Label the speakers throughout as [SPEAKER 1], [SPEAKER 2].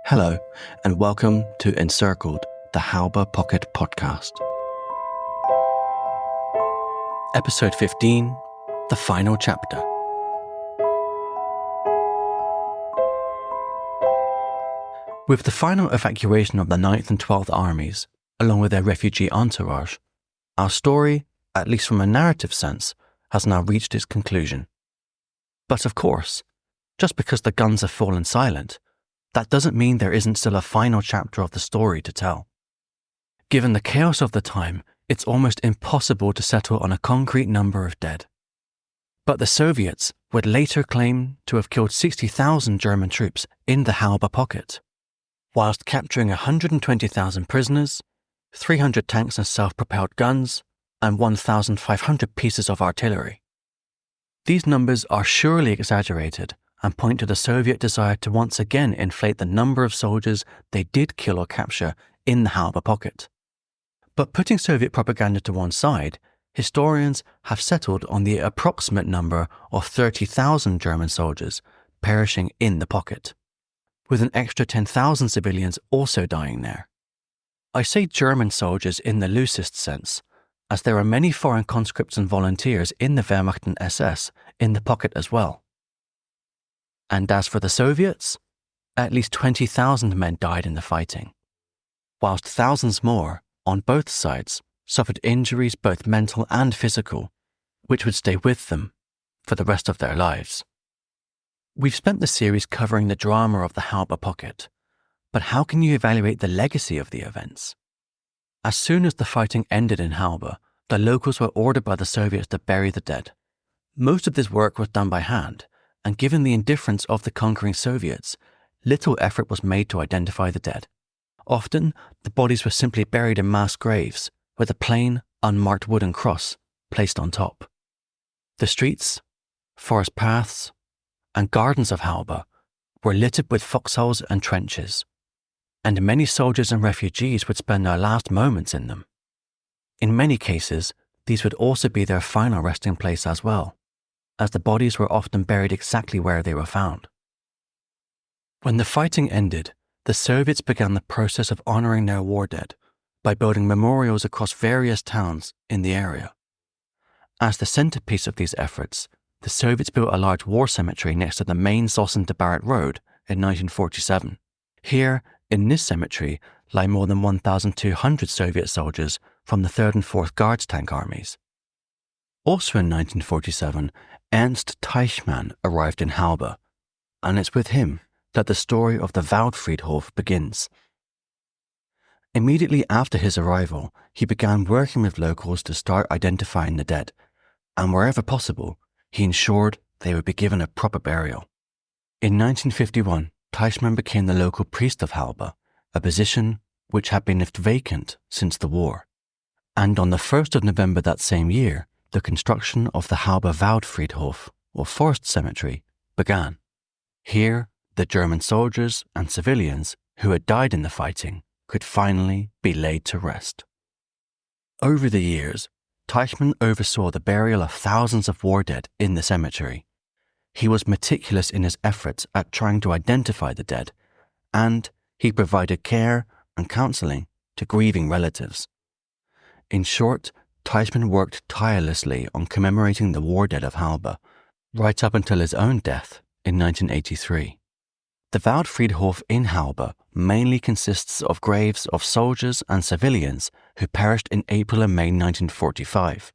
[SPEAKER 1] Hello, and welcome to Encircled, the Halbe Pocket podcast. Episode 15, the final chapter. With the final evacuation of the 9th and 12th armies, along with their refugee entourage, our story, at least from a narrative sense, has now reached its conclusion. But of course, just because the guns have fallen silent, that doesn't mean there isn't still a final chapter of the story to tell. Given the chaos of the time, it's almost impossible to settle on a concrete number of dead. But the Soviets would later claim to have killed 60,000 German troops in the Halbe Pocket, whilst capturing 120,000 prisoners, 300 tanks and self-propelled guns, and 1,500 pieces of artillery. These numbers are surely exaggerated and point to the Soviet desire to once again inflate the number of soldiers they did kill or capture in the Halbe Pocket. But putting Soviet propaganda to one side, historians have settled on the approximate number of 30,000 German soldiers perishing in the pocket, with an extra 10,000 civilians also dying there. I say German soldiers in the loosest sense, as there are many foreign conscripts and volunteers in the Wehrmacht and SS in the pocket as well. And as for the Soviets, at least 20,000 men died in the fighting, whilst thousands more, on both sides, suffered injuries both mental and physical, which would stay with them for the rest of their lives. We've spent the series covering the drama of the Halbe Pocket, but how can you evaluate the legacy of the events? As soon as the fighting ended in Halbe, the locals were ordered by the Soviets to bury the dead. Most of this work was done by hand, and given the indifference of the conquering Soviets, little effort was made to identify the dead. Often, the bodies were simply buried in mass graves, with a plain, unmarked wooden cross placed on top. The streets, forest paths, and gardens of Halbe were littered with foxholes and trenches, and many soldiers and refugees would spend their last moments in them. In many cases, these would also be their final resting place as well, as the bodies were often buried exactly where they were found. When the fighting ended, the Soviets began the process of honoring their war dead by building memorials across various towns in the area. As the centerpiece of these efforts, the Soviets built a large war cemetery next to the main Zossen to Barrett Road in 1947. Here, in this cemetery, lie more than 1,200 Soviet soldiers from the 3rd and 4th Guards tank armies. Also in 1947, Ernst Teichmann arrived in Halbe, and it's with him that the story of the Waldfriedhof begins. Immediately after his arrival, he began working with locals to start identifying the dead, and wherever possible, he ensured they would be given a proper burial. In 1951, Teichmann became the local priest of Halbe, a position which had been left vacant since the war. And on the 1st of November that same year, the construction of the Halbe Waldfriedhof, or forest cemetery, began. Here, the German soldiers and civilians who had died in the fighting could finally be laid to rest. Over the years, Teichmann oversaw the burial of thousands of war dead in the cemetery. He was meticulous in his efforts at trying to identify the dead, and he provided care and counseling to grieving relatives. In short, Teichmann worked tirelessly on commemorating the war dead of Halbe, right up until his own death in 1983. The Waldfriedhof in Halbe mainly consists of graves of soldiers and civilians who perished in April and May 1945.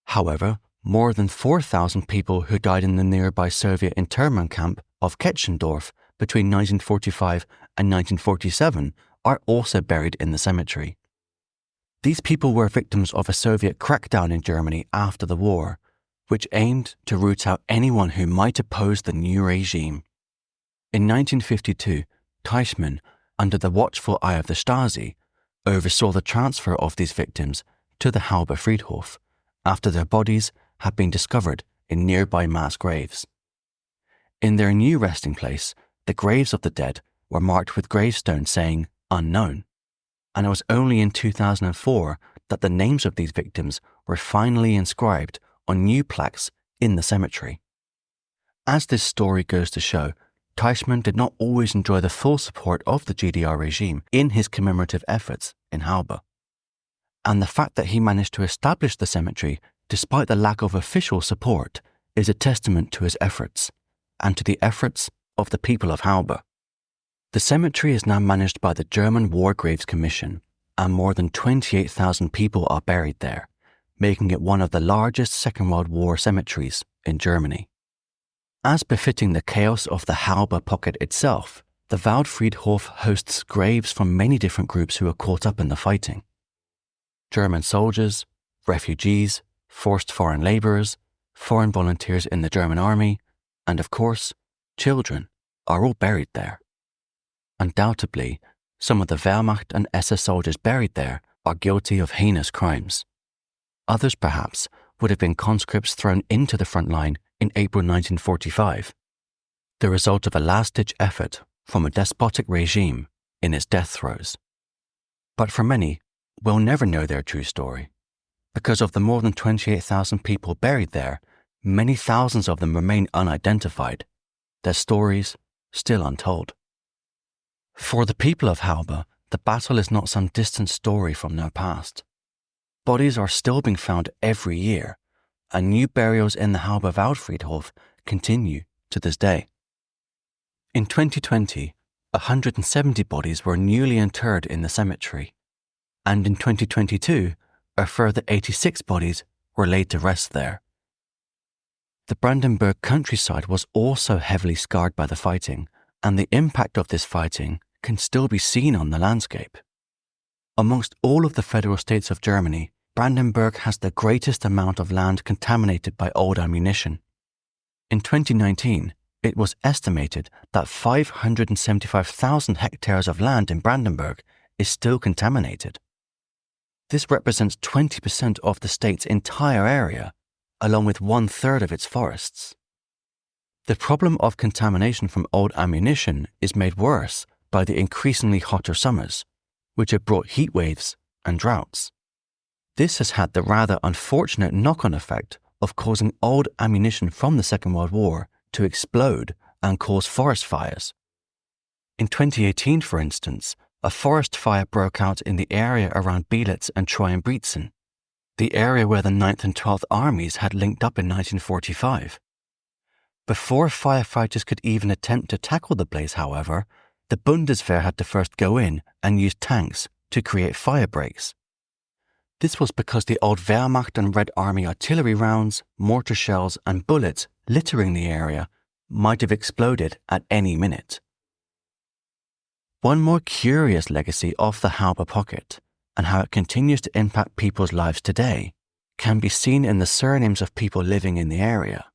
[SPEAKER 1] However, more than 4,000 people who died in the nearby Soviet internment camp of Ketchendorf between 1945 and 1947 are also buried in the cemetery. These people were victims of a Soviet crackdown in Germany after the war, which aimed to root out anyone who might oppose the new regime. In 1952, Teichmann, under the watchful eye of the Stasi, oversaw the transfer of these victims to the Halbe Friedhof after their bodies had been discovered in nearby mass graves. In their new resting place, the graves of the dead were marked with gravestones saying "unknown," and it was only in 2004 that the names of these victims were finally inscribed on new plaques in the cemetery. As this story goes to show, Teichmann did not always enjoy the full support of the GDR regime in his commemorative efforts in Halbe. And the fact that he managed to establish the cemetery despite the lack of official support is a testament to his efforts and to the efforts of the people of Halbe. The cemetery is now managed by the German War Graves Commission, and more than 28,000 people are buried there, making it one of the largest Second World War cemeteries in Germany. As befitting the chaos of the Halbe Pocket itself, the Waldfriedhof hosts graves from many different groups who were caught up in the fighting. German soldiers, refugees, forced foreign labourers, foreign volunteers in the German army, and of course, children are all buried there. Undoubtedly, some of the Wehrmacht and SS soldiers buried there are guilty of heinous crimes. Others, perhaps, would have been conscripts thrown into the front line in April 1945, the result of a last-ditch effort from a despotic regime in its death throes. But for many, we'll never know their true story. Because of the more than 28,000 people buried there, many thousands of them remain unidentified, their stories still untold. For the people of Halbe, the battle is not some distant story from their past. Bodies are still being found every year, and new burials in the Halbe Waldfriedhof continue to this day. In 2020, 170 bodies were newly interred in the cemetery, and in 2022, a further 86 bodies were laid to rest there. The Brandenburg countryside was also heavily scarred by the fighting, and the impact of this fighting can still be seen on the landscape. Amongst all of the federal states of Germany, Brandenburg has the greatest amount of land contaminated by old ammunition. In 2019, it was estimated that 575,000 hectares of land in Brandenburg is still contaminated. This represents 20% of the state's entire area, along with 1/3 of its forests. The problem of contamination from old ammunition is made worse by the increasingly hotter summers, which have brought heat waves and droughts. This has had the rather unfortunate knock-on effect of causing old ammunition from the Second World War to explode and cause forest fires. In 2018, for instance, a forest fire broke out in the area around Belitz and Treuenbrietzen, the area where the 9th and 12th Armies had linked up in 1945. Before firefighters could even attempt to tackle the blaze, however, the Bundeswehr had to first go in and use tanks to create fire breaks. This was because the old Wehrmacht and Red Army artillery rounds, mortar shells and bullets littering the area might have exploded at any minute. One more curious legacy of the Halbe Pocket, and how it continues to impact people's lives today, can be seen in the surnames of people living in the area.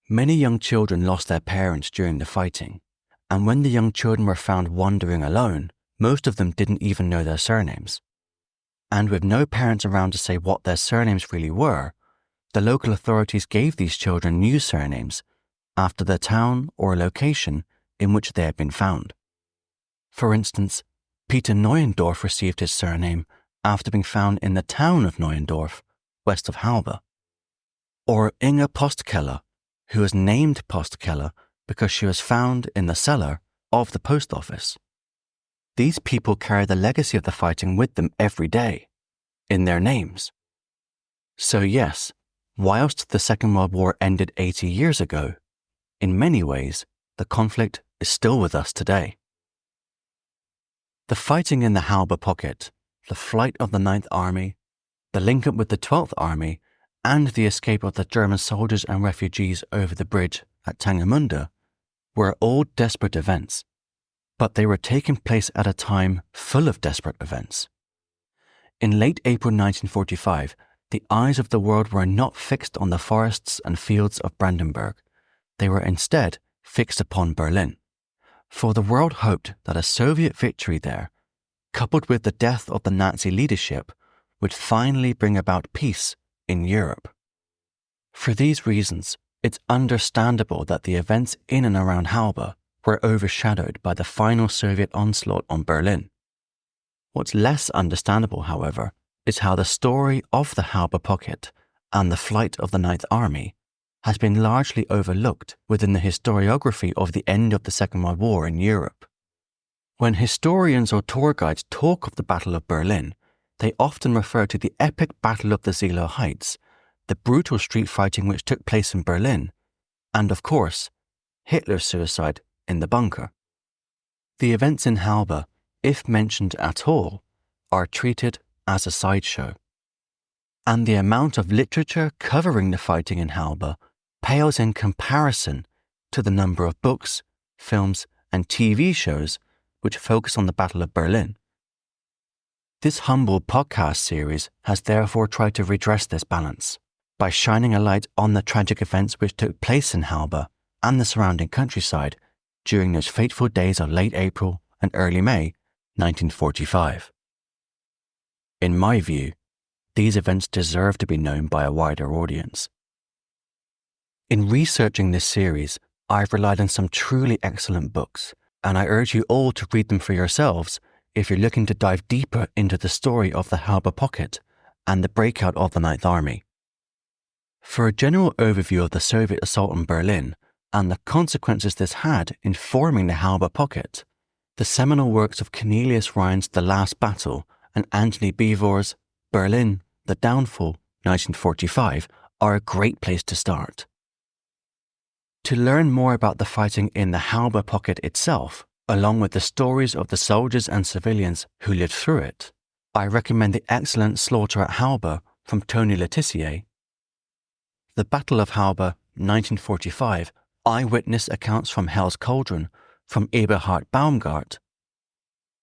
[SPEAKER 1] Many young children lost their parents during the fighting, and when the young children were found wandering alone, most of them didn't even know their surnames. And with no parents around to say what their surnames really were, the local authorities gave these children new surnames after the town or location in which they had been found. For instance, Peter Neuendorf received his surname after being found in the town of Neuendorf, west of Halbe. Or Inge Postkeller, who was named Postkeller because she was found in the cellar of the post office. These people carry the legacy of the fighting with them every day, in their names. So yes, whilst the Second World War ended 80 years ago, in many ways, the conflict is still with us today. The fighting in the Halbe Pocket, the flight of the 9th Army, the link-up with the 12th Army, and the escape of the German soldiers and refugees over the bridge at Tangermunde were all desperate events, but they were taking place at a time full of desperate events. In late April 1945, the eyes of the world were not fixed on the forests and fields of Brandenburg. They were instead fixed upon Berlin, for the world hoped that a Soviet victory there, coupled with the death of the Nazi leadership, would finally bring about peace in Europe. For these reasons, it's understandable that the events in and around Halbe were overshadowed by the final Soviet onslaught on Berlin. What's less understandable, however, is how the story of the Halbe Pocket and the flight of the 9th Army has been largely overlooked within the historiography of the end of the Second World War in Europe. When historians or tour guides talk of the Battle of Berlin, they often refer to the epic Battle of the Seelow Heights, the brutal street fighting which took place in Berlin, and of course, Hitler's suicide in the bunker. The events in Halbe, if mentioned at all, are treated as a sideshow. And the amount of literature covering the fighting in Halbe pales in comparison to the number of books, films, and TV shows which focus on the Battle of Berlin. This humble podcast series has therefore tried to redress this balance by shining a light on the tragic events which took place in Halbe and the surrounding countryside during those fateful days of late April and early May 1945. In my view, these events deserve to be known by a wider audience. In researching this series, I've relied on some truly excellent books, and I urge you all to read them for yourselves if you're looking to dive deeper into the story of the Halbe Pocket and the breakout of the Ninth Army. For a general overview of the Soviet assault on Berlin and the consequences this had in forming the Halbe Pocket, the seminal works of Cornelius Rhine's The Last Battle and Anthony Beevor's Berlin, The Downfall, 1945, are a great place to start. To learn more about the fighting in the Halbe Pocket itself, along with the stories of the soldiers and civilians who lived through it, I recommend the excellent Slaughter at Halbe from Tony Tissier, The Battle of Halbe, 1945, Eyewitness Accounts from Hell's Cauldron from Eberhard Baumgart,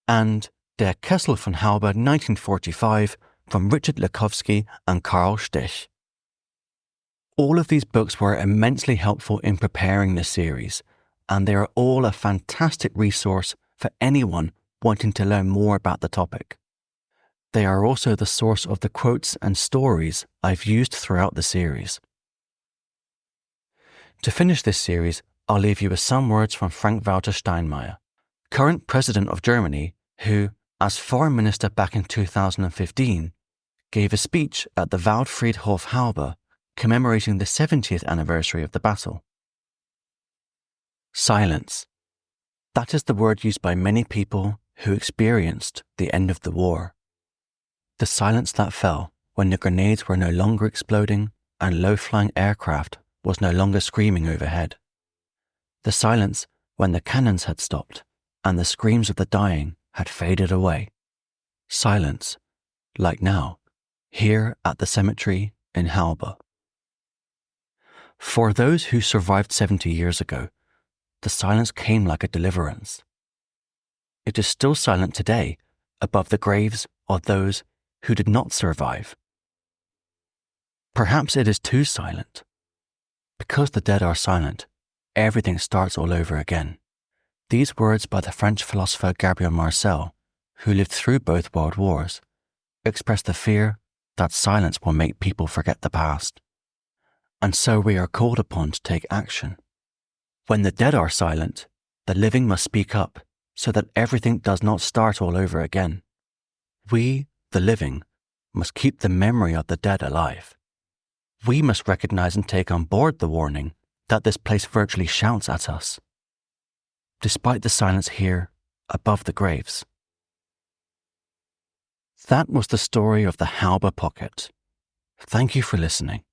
[SPEAKER 1] and Der Kessel von Halbe, 1945, from Richard Lakowski and Karl Stich. All of these books were immensely helpful in preparing this series, and they are all a fantastic resource for anyone wanting to learn more about the topic. They are also the source of the quotes and stories I've used throughout the series. To finish this series, I'll leave you with some words from Frank-Walter Steinmeier, current President of Germany, who, as Foreign Minister back in 2015, gave a speech at the Waldfriedhof Halbe commemorating the 70th anniversary of the battle. Silence. That is the word used by many people who experienced the end of the war. The silence that fell when the grenades were no longer exploding and low-flying aircraft was no longer screaming overhead. The silence when the cannons had stopped and the screams of the dying had faded away. Silence, like now, here at the cemetery in Halbe. For those who survived 70 years ago, the silence came like a deliverance. It is still silent today above the graves of those who did not survive. Perhaps it is too silent. Because the dead are silent, everything starts all over again. These words by the French philosopher Gabriel Marcel, who lived through both world wars, express the fear that silence will make people forget the past. And so we are called upon to take action. When the dead are silent, the living must speak up so that everything does not start all over again. We, the living, must keep the memory of the dead alive. We must recognize and take on board the warning that this place virtually shouts at us, despite the silence here above the graves. That was the story of the Halbe Pocket. Thank you for listening.